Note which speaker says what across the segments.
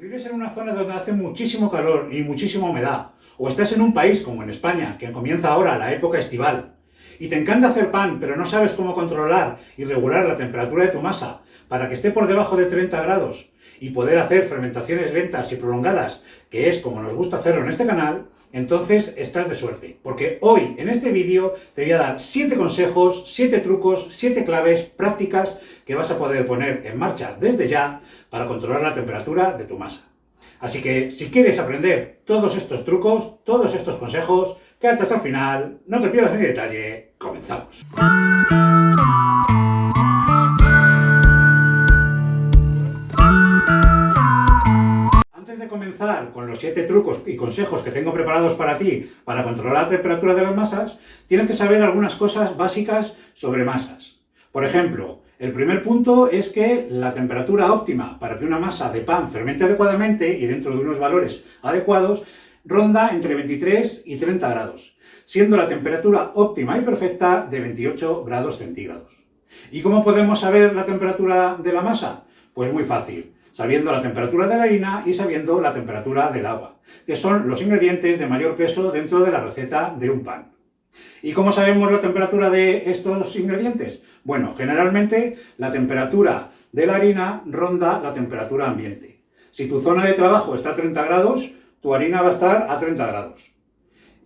Speaker 1: vives en una zona donde hace muchísimo calor y muchísima humedad, o estás en un país como en España, que comienza ahora la época estival, y te encanta hacer pan, pero no sabes cómo controlar y regular la temperatura de tu masa para que esté por debajo de 30 grados y poder hacer fermentaciones lentas y prolongadas, que es como nos gusta hacerlo en este canal, entonces estás de suerte, porque hoy en este vídeo te voy a dar 7 consejos, 7 trucos, 7 claves prácticas que vas a poder poner en marcha desde ya para controlar la temperatura de tu masa. Así que si quieres aprender todos estos trucos, todos estos consejos, quédate hasta el final, no te pierdas ni detalle, comenzamos. Antes de comenzar con los 7 trucos y consejos que tengo preparados para ti para controlar la temperatura de las masas, tienes que saber algunas cosas básicas sobre masas. Por ejemplo, el primer punto es que la temperatura óptima para que una masa de pan fermente adecuadamente y dentro de unos valores adecuados ronda entre 23 y 30 grados, siendo la temperatura óptima y perfecta de 28 grados centígrados. ¿Y cómo podemos saber la temperatura de la masa? Pues muy fácil, sabiendo la temperatura de la harina y sabiendo la temperatura del agua, que son los ingredientes de mayor peso dentro de la receta de un pan. ¿Y cómo sabemos la temperatura de estos ingredientes? Bueno, generalmente la temperatura de la harina ronda la temperatura ambiente. Si tu zona de trabajo está a 30 grados, tu harina va a estar a 30 grados.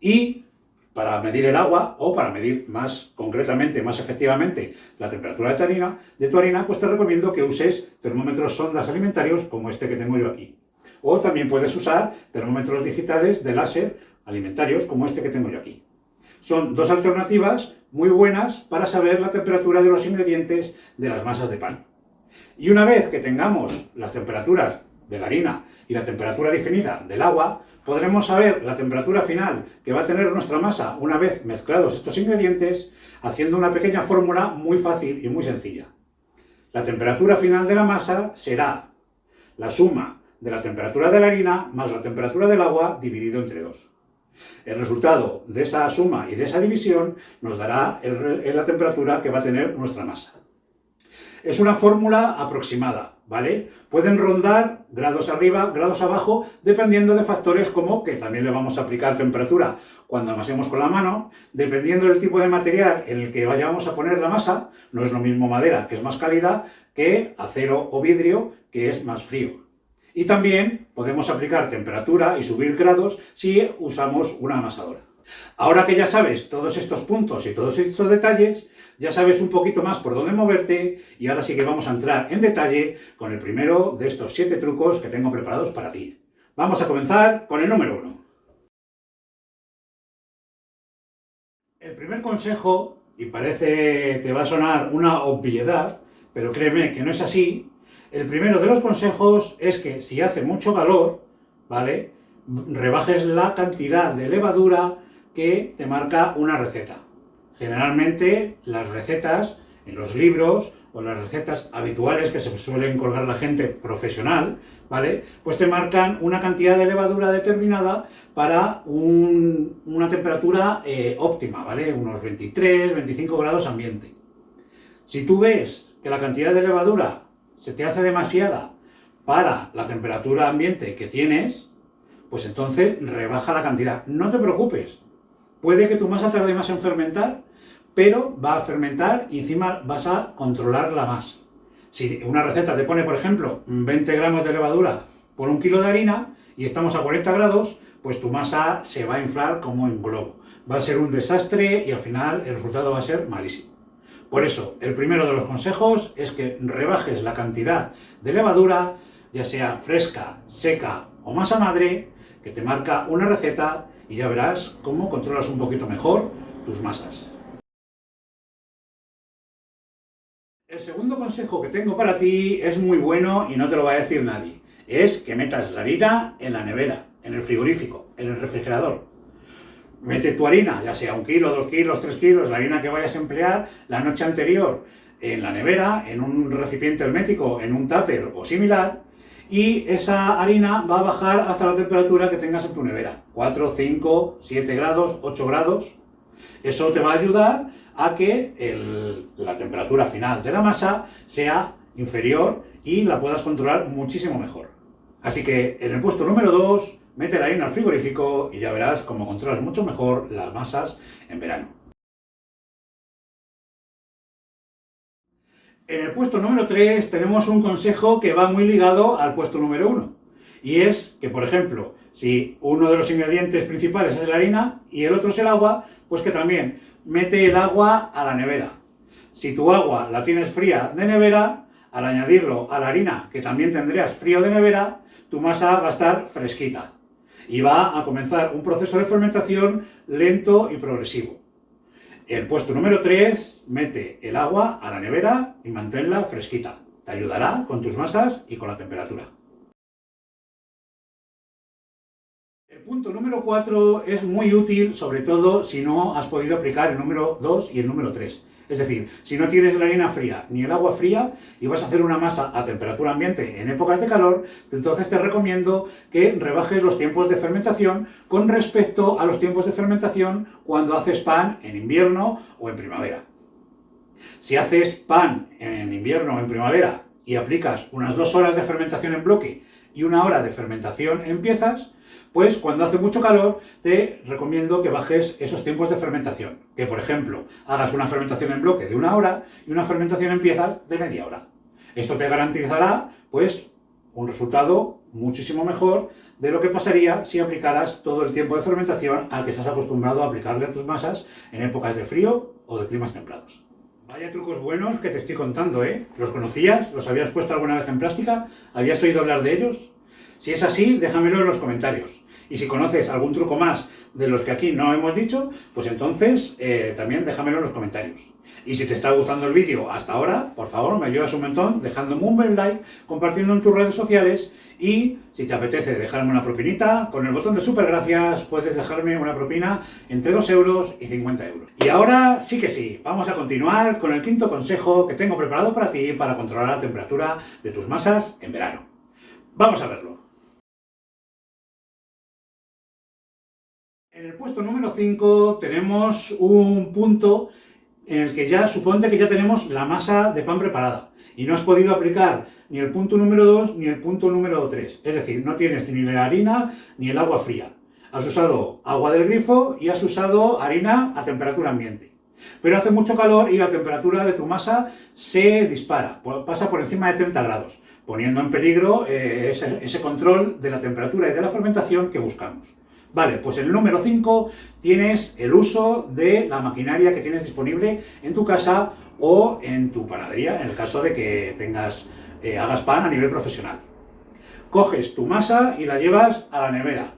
Speaker 1: Y para medir el agua, o para medir más concretamente, más efectivamente, la temperatura de tu harina, pues te recomiendo que uses termómetros sondas alimentarios como este que tengo yo aquí. O también puedes usar termómetros digitales de láser alimentarios como este que tengo yo aquí. Son dos alternativas muy buenas para saber la temperatura de los ingredientes de las masas de pan. Y una vez que tengamos las temperaturas de la harina y la temperatura definida del agua, podremos saber la temperatura final que va a tener nuestra masa una vez mezclados estos ingredientes, haciendo una pequeña fórmula muy fácil y muy sencilla. La temperatura final de la masa será la suma de la temperatura de la harina más la temperatura del agua dividido entre 2. El resultado de esa suma y de esa división nos dará la temperatura que va a tener nuestra masa. Es una fórmula aproximada, ¿vale? Pueden rondar grados arriba, grados abajo, dependiendo de factores como que también le vamos a aplicar temperatura cuando amasemos con la mano, dependiendo del tipo de material en el que vayamos a poner la masa. No es lo mismo madera, que es más cálida, que acero o vidrio, que es más frío. Y también podemos aplicar temperatura y subir grados si usamos una amasadora. Ahora que ya sabes todos estos puntos y todos estos detalles, ya sabes un poquito más por dónde moverte y ahora sí que vamos a entrar en detalle con el primero de estos 7 trucos que tengo preparados para ti. Vamos a comenzar con el número 1. El primer consejo, y parece te va a sonar una obviedad, pero créeme que no es así. El primero de los consejos es que si hace mucho calor, ¿vale?, rebajes la cantidad de levadura que te marca una receta. Generalmente las recetas en los libros o las recetas habituales que se suelen colgar la gente profesional, ¿vale?, pues te marcan una cantidad de levadura determinada para una temperatura óptima, ¿vale?, unos 23, 25 grados ambiente. Si tú ves que la cantidad de levadura se te hace demasiada para la temperatura ambiente que tienes, pues entonces rebaja la cantidad. No te preocupes, puede que tu masa tarde más en fermentar, pero va a fermentar y encima vas a controlarla más. Si una receta te pone, por ejemplo, 20 gramos de levadura por 1 kilo de harina y estamos a 40 grados, pues tu masa se va a inflar como en globo. Va a ser un desastre y al final el resultado va a ser malísimo. Por eso, el primero de los consejos es que rebajes la cantidad de levadura, ya sea fresca, seca o masa madre, que te marca una receta y ya verás cómo controlas un poquito mejor tus masas. El segundo consejo que tengo para ti es muy bueno y no te lo va a decir nadie. Es que metas la harina en la nevera, en el frigorífico, en el refrigerador. Mete tu harina, ya sea 1 kilo, 2 kilos, 3 kilos, la harina que vayas a emplear la noche anterior en la nevera, en un recipiente hermético, en un tupper o similar, y esa harina va a bajar hasta la temperatura que tengas en tu nevera, 4, 5, 7 grados, 8 grados. Eso te va a ayudar a que la temperatura final de la masa sea inferior y la puedas controlar muchísimo mejor. Así que en el puesto número 2, mete la harina al frigorífico y ya verás cómo controlas mucho mejor las masas en verano. En el puesto número 3 tenemos un consejo que va muy ligado al puesto número 1. Y es que, por ejemplo, si uno de los ingredientes principales es la harina y el otro es el agua, pues que también mete el agua a la nevera. Si tu agua la tienes fría de nevera, al añadirlo a la harina, que también tendrías frío de nevera, tu masa va a estar fresquita. Y va a comenzar un proceso de fermentación lento y progresivo. El puesto número 3, mete el agua a la nevera y manténla fresquita. Te ayudará con tus masas y con la temperatura. El punto número 4 es muy útil, sobre todo si no has podido aplicar el número 2 y el número 3. Es decir, si no tienes la harina fría ni el agua fría y vas a hacer una masa a temperatura ambiente en épocas de calor, entonces te recomiendo que rebajes los tiempos de fermentación con respecto a los tiempos de fermentación cuando haces pan en invierno o en primavera. Si haces pan en invierno o en primavera y aplicas unas 2 horas de fermentación en bloque y 1 hora de fermentación en piezas, pues cuando hace mucho calor te recomiendo que bajes esos tiempos de fermentación. Que por ejemplo hagas una fermentación en bloque de 1 hora y una fermentación en piezas de media hora. Esto te garantizará pues un resultado muchísimo mejor de lo que pasaría si aplicaras todo el tiempo de fermentación al que estás acostumbrado a aplicarle a tus masas en épocas de frío o de climas templados. Vaya trucos buenos que te estoy contando, ¿eh? ¿Los conocías? ¿Los habías puesto alguna vez en práctica? ¿Habías oído hablar de ellos? Si es así, déjamelo en los comentarios. Y si conoces algún truco más de los que aquí no hemos dicho, pues entonces también déjamelo en los comentarios. Y si te está gustando el vídeo hasta ahora, por favor, me ayudas un montón dejándome un buen like, compartiendo en tus redes sociales y si te apetece dejarme una propinita, con el botón de super gracias puedes dejarme una propina entre 2 euros y 50 euros. Y ahora sí que sí, vamos a continuar con el quinto consejo que tengo preparado para ti para controlar la temperatura de tus masas en verano. Vamos a verlo. En el puesto número 5 tenemos un punto en el que suponte que ya tenemos la masa de pan preparada y no has podido aplicar ni el punto número 2 ni el punto número 3. Es decir, no tienes ni la harina ni el agua fría. Has usado agua del grifo y has usado harina a temperatura ambiente. Pero hace mucho calor y la temperatura de tu masa se dispara, pasa por encima de 30 grados, poniendo en peligro ese control de la temperatura y de la fermentación que buscamos. Vale, pues en el número 5 tienes el uso de la maquinaria que tienes disponible en tu casa o en tu panadería, en el caso de que hagas pan a nivel profesional. Coges tu masa y la llevas a la nevera.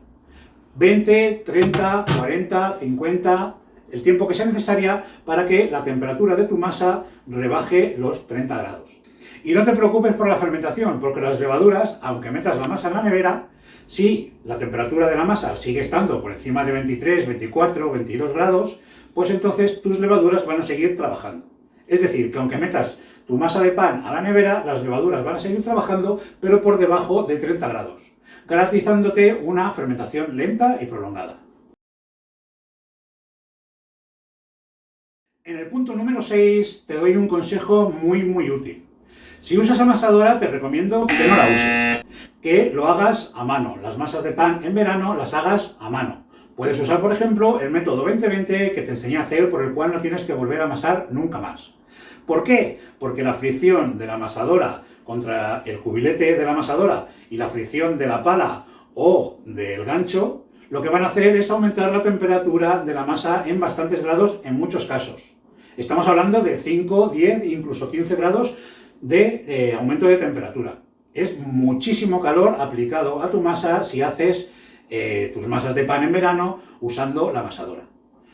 Speaker 1: 20, 30, 40, 50, el tiempo que sea necesaria para que la temperatura de tu masa rebaje los 30 grados. Y no te preocupes por la fermentación, porque las levaduras, aunque metas la masa en la nevera, si la temperatura de la masa sigue estando por encima de 23, 24, 22 grados, pues entonces tus levaduras van a seguir trabajando. Es decir, que aunque metas tu masa de pan a la nevera, las levaduras van a seguir trabajando, pero por debajo de 30 grados, garantizándote una fermentación lenta y prolongada. En el punto número 6 te doy un consejo muy útil. Si usas amasadora te recomiendo que no la uses, que lo hagas a mano. Las masas de pan en verano las hagas a mano. Puedes usar, por ejemplo, el método 20-20 que te enseñé a hacer, por el cual no tienes que volver a amasar nunca más. ¿Por qué? Porque la fricción de la amasadora contra el cubilete de la amasadora y la fricción de la pala o del gancho, lo que van a hacer es aumentar la temperatura de la masa en bastantes grados en muchos casos. Estamos hablando de 5, 10, incluso 15 grados de aumento de temperatura. Es muchísimo calor aplicado a tu masa si haces tus masas de pan en verano usando la amasadora.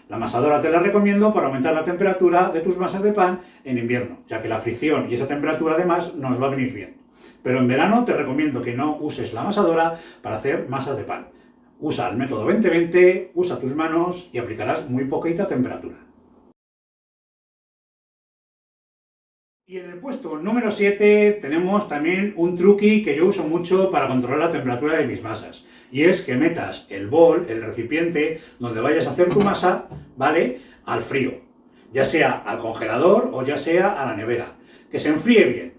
Speaker 1: La amasadora te la recomiendo para aumentar la temperatura de tus masas de pan en invierno, ya que la fricción y esa temperatura además nos va a venir bien. Pero en verano te recomiendo que no uses la amasadora para hacer masas de pan. Usa el método 20-20, usa tus manos y aplicarás muy poquita temperatura. Y en el puesto número 7 tenemos también un truqui que yo uso mucho para controlar la temperatura de mis masas. Y es que metas el bol, el recipiente donde vayas a hacer tu masa, ¿vale?, al frío. Ya sea al congelador o ya sea a la nevera. Que se enfríe bien.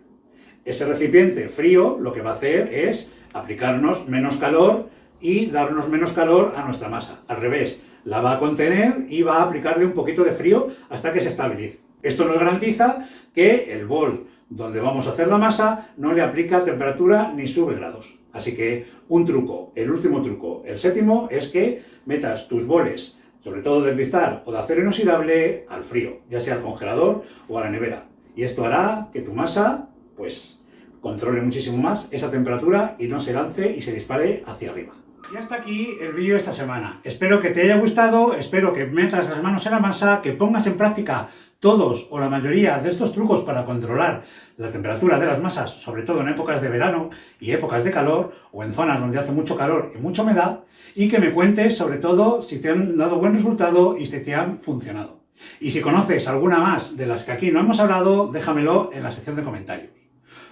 Speaker 1: Ese recipiente frío lo que va a hacer es aplicarnos menos calor y darnos menos calor a nuestra masa. Al revés, la va a contener y va a aplicarle un poquito de frío hasta que se estabilice. Esto nos garantiza que el bol donde vamos a hacer la masa no le aplica temperatura ni sube grados. Así que un truco, el último truco, el séptimo, es que metas tus boles, sobre todo de cristal o de acero inoxidable, al frío, ya sea al congelador o a la nevera. Y esto hará que tu masa, pues, controle muchísimo más esa temperatura y no se lance y se dispare hacia arriba. Y hasta aquí el vídeo de esta semana. Espero que te haya gustado, espero que metas las manos en la masa, que pongas en práctica todos o la mayoría de estos trucos para controlar la temperatura de las masas, sobre todo en épocas de verano y épocas de calor, o en zonas donde hace mucho calor y mucha humedad, y que me cuentes sobre todo si te han dado buen resultado y si te han funcionado. Y si conoces alguna más de las que aquí no hemos hablado, déjamelo en la sección de comentarios.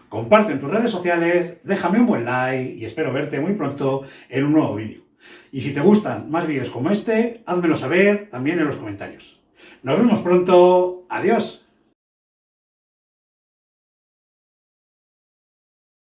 Speaker 1: Comparte en tus redes sociales, déjame un buen like y espero verte muy pronto en un nuevo vídeo. Y si te gustan más vídeos como este, házmelo saber también en los comentarios. Nos vemos pronto. Adiós.